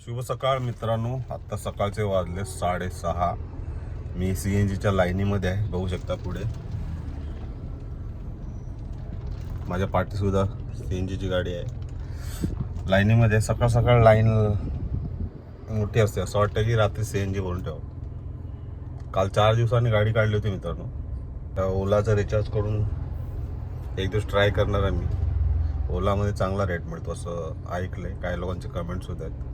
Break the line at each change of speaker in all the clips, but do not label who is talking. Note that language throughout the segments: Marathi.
शुभ सकाळ मित्रांनो. आत्ता सकाळचे वाजले 6:30. मी CNGच्या लाईनीमध्ये आहे, बघू शकता पुढे माझ्या पाठीसुद्धा CNGची गाडी आहे. लाईनीमध्ये सकाळ सकाळ लाईन मोठी असते, असं वाटतं की रात्री CNG भरून ठेवा. काल 4 दिवसांनी गाडी काढली होती मित्रांनो. त्या ओलाचा रिचार्ज करून एक दिवस ट्राय करणार आहे मी. ओलामध्ये चांगला रेट मिळतो असं ऐकलंय, काही लोकांचे कमेंट्स होत आहेत.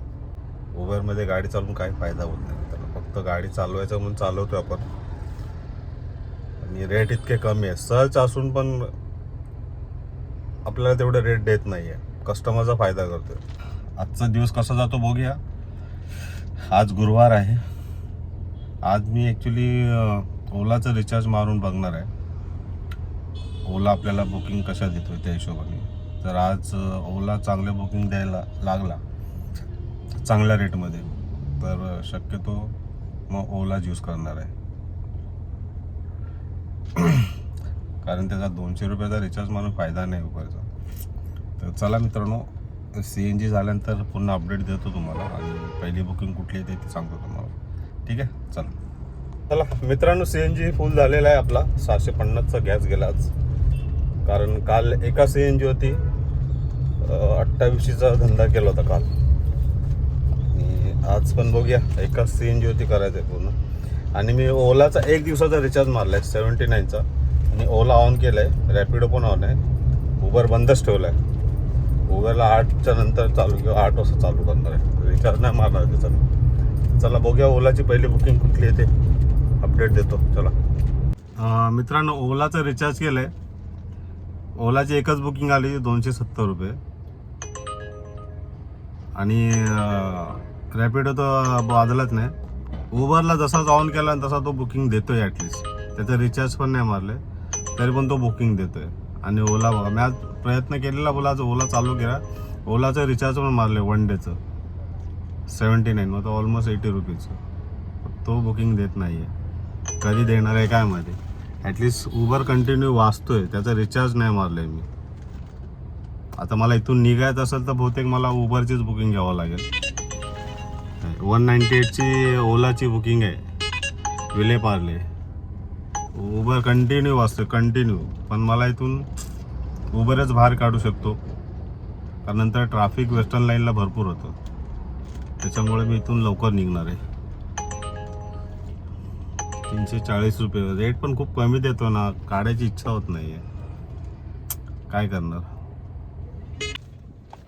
उबरमध्ये गाडी चालवून काही फायदा होत नाही मित्रांनो, फक्त गाडी चालवायचं म्हणून चालवतो आपण आणि रेट इतके कमी आहे. सर्च असून पण आपल्याला तेवढे रेट देत नाही आहे, कस्टमरचा फायदा करतो. आजचा दिवस कसा जातो बघूया. आज गुरुवार आहे. आज मी ॲक्च्युली ओलाचं रिचार्ज मारून बघणार आहे, ओला आपल्याला बुकिंग कशा देतोय त्या हिशोबाने. जर आज ओला चांगले बुकिंग द्यायला लागला चांगल्या रेटमध्ये तर शक्यतो मग ओला यूज करणार आहे. कारण त्याचा 200 रुपयाचा रिचार्ज मारून फायदा नाही उबरचा. तर चला मित्रांनो, CNG झाल्यानंतर पुन्हा अपडेट देतो तुम्हाला आणि पहिली बुकिंग कुठली येते ती सांगतो तुम्हाला. ठीक आहे, चला मित्रांनो, CNG फुल झालेला आहे आपला. 650चा गॅस गेला आज. कारण काल एका CNG होती 28चा धंदा केला होता काल. आज पण बघूया, एका CNG होती करायचं आहे पूर्ण. आणि मी ओलाचा 1 दिवसाचा रिचार्ज मारला आहे 79चा आणि ओला ऑन केला आहे. रॅपिडो पण ऑन आहे. उबर बंदच ठेवला आहे. उबरला 8च्या नंतर चालू किंवा 8 वाजता चालू करणार आहे, रिचार्ज नाही मारणार त्याचा. चला बघूया ओलाची पहिली बुकिंग कुठली येते, अपडेट देतो. चला मित्रांनो, ओलाचं रिचार्ज केलं आहे. ओलाची एकच बुकिंग आली 270 रुपये आणि रॅपिडो तर बाजलाच नाही. उबरला जसाच ऑन केला तसा तो बुकिंग देतोय. ॲटलिस्ट त्याचं रिचार्ज पण नाही मारले तरी पण तो बुकिंग देतोय. आणि ओला बघा, मी आज प्रयत्न केलेला बोलायचं, ओला चालू केला. ओलाचं रिचार्ज पण मारले 1 डेचं 79, मग तो ऑलमोस्ट 80 रुपीजचं. तो बुकिंग देत नाही आहे, कधी देणार आहे काय माहिती. ॲटलिस्ट उबर कंटिन्यू वाचतोय, त्याचा रिचार्ज नाही मारलं आहे मी. आता मला इथून निघायचं असेल तर बहुतेक मला उबरचीच बुकिंग घ्यावं लागेल. 198ची ओलाची बुकिंग आहे विले पार्ले. उबर कंटिन्यू वाचतोय कंटिन्यू, पण मला इथून उबरच बाहेर काढू शकतो कारण नंतर ट्रॅफिक वेस्टर्न लाईनला भरपूर होतं. त्याच्यामुळे मी इथून लवकर निघणार आहे. 340 रुपये रेट पण खूप कमी देतो ना, काढायची इच्छा होत नाही आहे, काय करणार.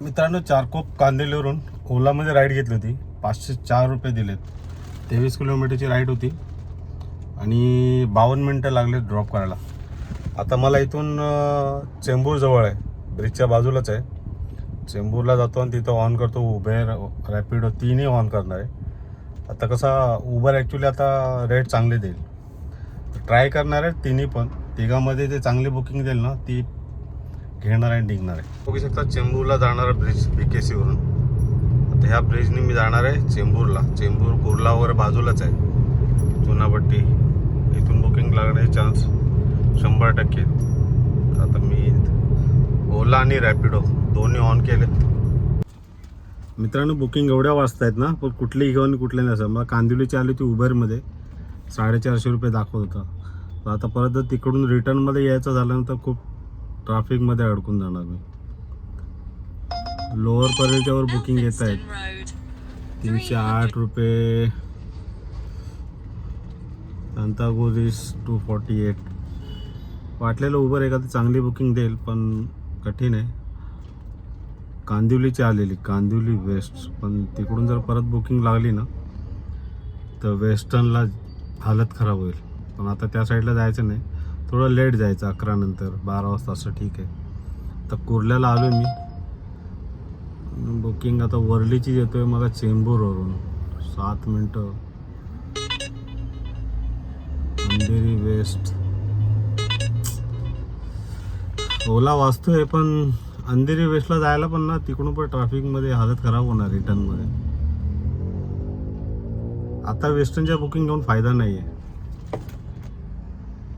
मित्रांनो, चारकोप कांदिवलीवरून ओलामध्ये राईड घेतली होती. 504 रुपये दिलेत. 23 किलोमीटरची राईड होती आणि 52 मिनटं लागले ड्रॉप करायला. आता मला इथून चेंबूर जवळ आहे, ब्रिजच्या बाजूलाच आहे. चेंबूरला जातो आणि तिथं ऑन करतो. उबेर रॅपिडो तिन्ही ऑन करणार आहे. आता कसा उबर ॲक्च्युली आता रेट चांगले देईल, तर ट्राय करणार आहे तिन्ही पण. तिघामध्ये ते चांगली बुकिंग देईल ना, ती घेणार आहे, निघणार आहे. बघू शकता चेंबूरला जाणार ब्रिज BKC वरून. आता ह्या ब्रिजने मी जाणार आहे चेंबूरला. चेंबूर कुर्ला वगैरे बाजूलाच आहे, चुनाभट्टी. इथून बुकिंग लागण्याचे चान्स 100%. आता मी ओला आणि रॅपिडो दोन्ही ऑन केले. मित्रांनो, बुकिंग एवढ्या वाजता आहेत ना, पण कुठलीही घेऊन कुठले नाही. मला कांदिवलीची आली होती उबरमध्ये 450 रुपये दाखवत होता. तर आता परत जर तिकडून रिटर्नमध्ये यायचं झालं तर खूप ट्रॅफिकमध्ये अडकून जाणार मी. लोअर परेलच्यावर बुकिंग येत आहेत 308 रुपये. सांतागोरीस 248. वाटलेलं उबर एखादी चांगली बुकिंग देईल, पण कठीण आहे. कांदिवलीची आलेली, कांदिवली वेस्ट, पण तिकडून जर परत बुकिंग लागली ना तर वेस्टर्नला हालत खराब होईल. पण आता त्या साईडला जायचं नाही, थोडं लेट जायचं, 11 नंतर 12 वाजता असं ठीक आहे. तर कुर्ल्याला आलो मी. बुकिंग आता वर्लीची येतोय मला चेंबूरवरून 7 मिनटं. अंधेरी वेस्ट ओला वाचतोय, पण अंधेरी वेस्टला जायला पण ना तिकडून पण ट्रॅफिकमध्ये हालत खराब होणार रिटर्नमध्ये. आता वेस्टर्नच्या बुकिंग घेऊन फायदा नाही आहे.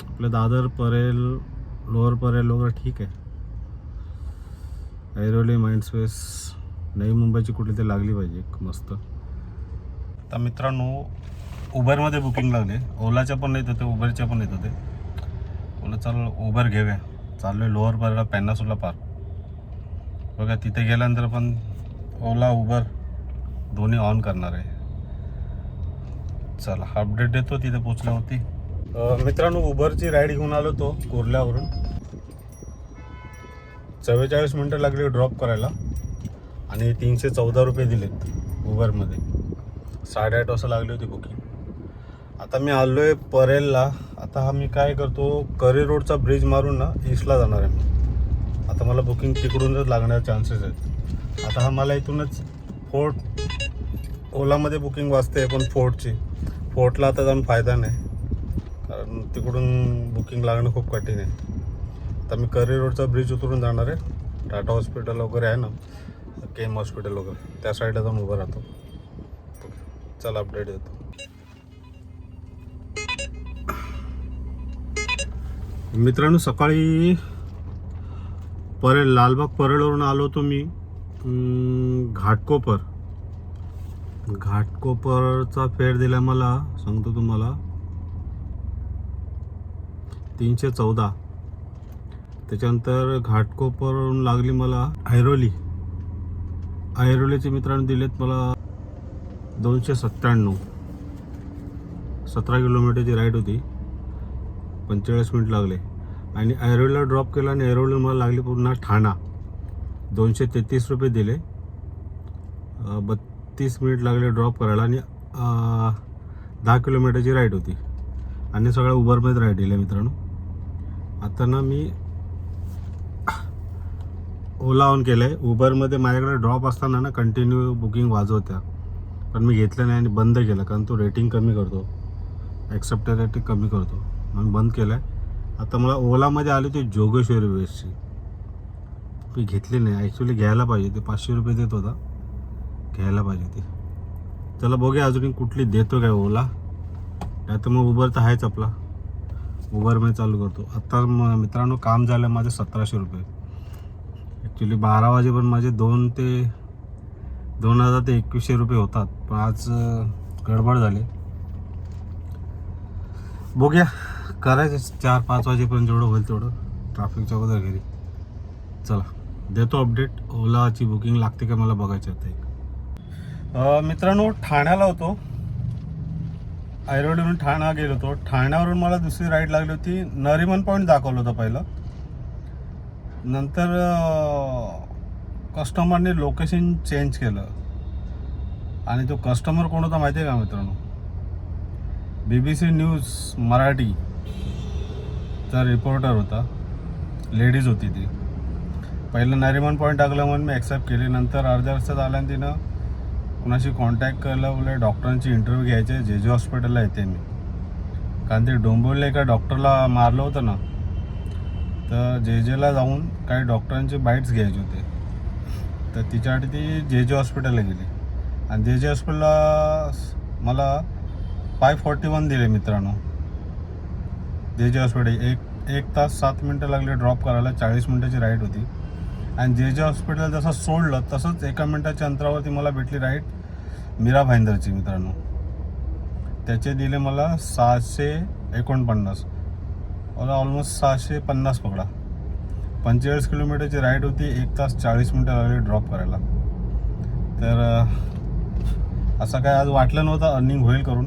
आपलं दादर परेल, लोअर परेल वगैरे ठीक आहे. ऐरोली, माइंडस्पेस नवी मुंबईची कुठली तरी लागली पाहिजे एक मस्त. तर मित्रांनो उबरमध्ये बुकिंग लागले. ओलाच्या पण येत होते, उबरच्या पण येत होते. बोला चल उबर घेऊया. चाललो आहे लोअर परळला पॅनासोला पार्क. बघा तिथे गेल्यानंतर पण ओला उबर दोन्ही ऑन करणार आहे. चला अपडेट देतो तिथे पोचल्यावरती. मित्रांनो उबरची राईड घेऊन आलो तो कुर्ल्यावरून. 44 मिनटं लागली ड्रॉप करायला आणि 314 रुपये दिलेत उबरमध्ये. 8:30 वाजता लागली होती बुकिंग. आता मी आलो आहे परेलला. आता हा मी काय करतो, करी रोडचा ब्रिज मारून ना ईस्टला जाणार आहे मी. आता मला बुकिंग तिकडूनच लागण्याचे चान्सेस आहेत. आता हा मला इथूनच फोर्ट ओलामध्ये बुकिंग वाजते पण फोर्टला आता जाऊन फायदा नाही, कारण तिकडून बुकिंग लागणं खूप कठीण आहे. आता मी करी रोडचा ब्रिज उतरून जाणार आहे. टाटा हॉस्पिटल वगैरे आहे ना, केम हॉस्पिटल वगैरे, त्या साईडला जाऊन उभं राहतो. चला अपडेट देतो. मित्रांनो सकाळी लालबाग परळवरून आलो होतो मी घाटकोपरचा फेअर दिला मला, सांगतो तुम्हाला 314. त्याच्यानंतर घाटकोपरवरून लागली मला ऐरोलीचे मित्रांनो दिलेत मला 297. 17 किलोमीटरची राईड होती, 45 मिनिट लागले. आणि ऐरोलीला ड्रॉप केला आणि ऐरोली मला लागली पुन्हा ठाणा. 233 रुपये दिले. 32 मिनिट लागले ड्रॉप करायला आणि 10 किलोमीटरची राईड होती. आणि सगळ्या उबरमध्ये राईड दिल्या मित्रांनो. आता ना मी ओला ऑन केलं आहे. उबरमध्ये माझ्याकडे ड्रॉप असताना ना कंटिन्यू बुकिंग वाजवत्या, पण मी घेतलं नाही आणि बंद केलं, कारण तो रेटिंग कमी करतो, ॲक्सेप्टेबिलिटी कमी करतो, म्हणून बंद केलं आहे. आता मला ओलामध्ये आली होती जोगेश्वरी वेस्टची, मी घेतली नाही. ॲक्च्युली घ्यायला पाहिजे, ते 500 रुपये देत होता, घ्यायला पाहिजे ते. चला बघूया अजून कुठली देतो काय ओला, नाही तर मग उबर तर आहेच आपला, उबरमध्ये चालू करतो. आत्ता मित्रांनो काम झालं माझं 1700 रुपये. ॲक्च्युली 12 वाजेपर्यंत माझे 2000 ते 2100 रुपये होतात, पण आज गडबड झाली. बघूया करायचं 4-5 वाजेपर्यंत जेवढं होईल तेवढं, ट्रॅफिकच्या अगोदर घरी. चला देतो अपडेट. ओलाची बुकिंग लागते का मला बघायचं होतं एक. मित्रांनो ठाण्याला होतो, ऐरोलीवरून ठाणा गेलो होतो. ठाण्यावरून मला दुसरी राईड लागली होती. नरिमन पॉईंट दाखवलं होतं पहिलं, नंतर कस्टमरने लोकेशन चेंज केलं. आणि तो कस्टमर कोण होता माहिती आहे का मित्रांनो? BBC न्यूज मराठीचा रिपोर्टर होता, लेडीज होती ती. पहिलं नरिमन पॉईंट टाकलं म्हणून मी ॲक्सेप्ट केली. नंतर अर्ध्या रस्त्यात आल्यानं तिनं कुणाशी कॉन्टॅक्ट केलं, बोले डॉक्टरांची इंटरव्ह्यू घ्यायचे, जे हॉस्पिटलला येते मी, कारण ते डोंबिवलीला एका डॉक्टरला मारलं होतं ना, तर जेला जाऊन काही डॉक्टरांचे बाईट्स घ्यायचे होते. तर तिच्यासाठी ती जे हॉस्पिटलला गेली आणि जे हॉस्पिटलला मला 541 दिले मित्रांनो. जे हॉस्पिटल 1 तास 7 मिनटं लागले ड्रॉप करायला. 40 मिनटाची राईड होती. आणि जे हॉस्पिटल जसं सोडलं तसंच 1 मिनटाच्या अंतरावरती मला भेटली राईड मीरा भाईंदरची मित्रांनो. त्याचे दिले मला 649, ऑलमोस्ट 650 पकडा. 45 किलोमीटरची राईड होती. 1 तास 40 मिनटं लागले ड्रॉप करायला. तर असं काय आज वाटलं नव्हतं अर्निंग होईल करून.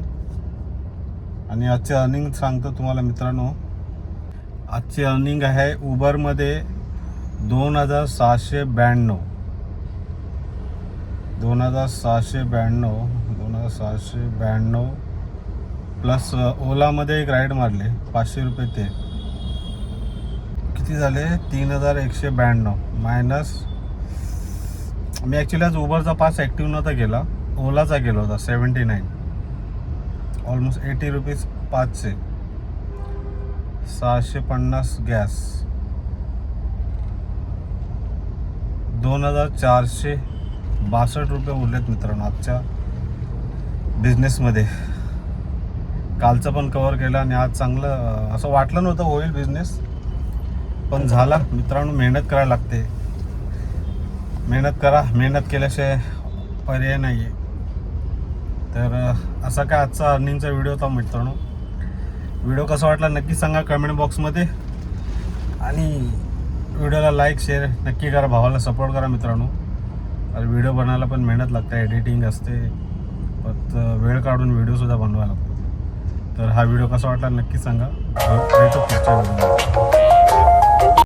आणि आजचे अर्निंग सांगतो तुम्हाला मित्रांनो. आजची अर्निंग आहे उबरमध्ये 2792 प्लस ओलामध्ये एक राईड मारले 500 रुपये, ते किती झाले 3192 मायनस. मी ॲक्च्युली आज उबरचा पास ॲक्टिव्ह नव्हता केला, ओलाचा केला होता 79, ऑलमोस्ट 80 रुपीज पाचशे. 650 गॅस, 2462 रुपये उरलेत मित्रांनो आजच्या बिझनेसमध्ये. कालचं पण कवर केलं आणि आज चांगलं असं वाटलं नव्हतं होईल बिझनेस, पण झाला मित्रांनो. मेहनत करायला लागते. मेहनत करा, मेहनत केल्याशिवाय पर्याय नाही आहे. तर असा काय आजचा अर्निंगचा व्हिडिओ होता मित्रांनो. व्हिडिओ कसा वाटला नक्की सांगा कमेंट बॉक्समध्ये. आणि व्हिडिओला लाईक शेअर नक्की करा, भावाला सपोर्ट करा मित्रांनो. आणि व्हिडिओ बनवायला पण मेहनत लागते, एडिटिंग असते, फक्त वेळ काढून व्हिडिओसुद्धा बनवायला लागतो. तर हा व्हिडिओ कसा वाटला नक्की सांगा. भेटू पुढच्या व्हिडिओमध्ये.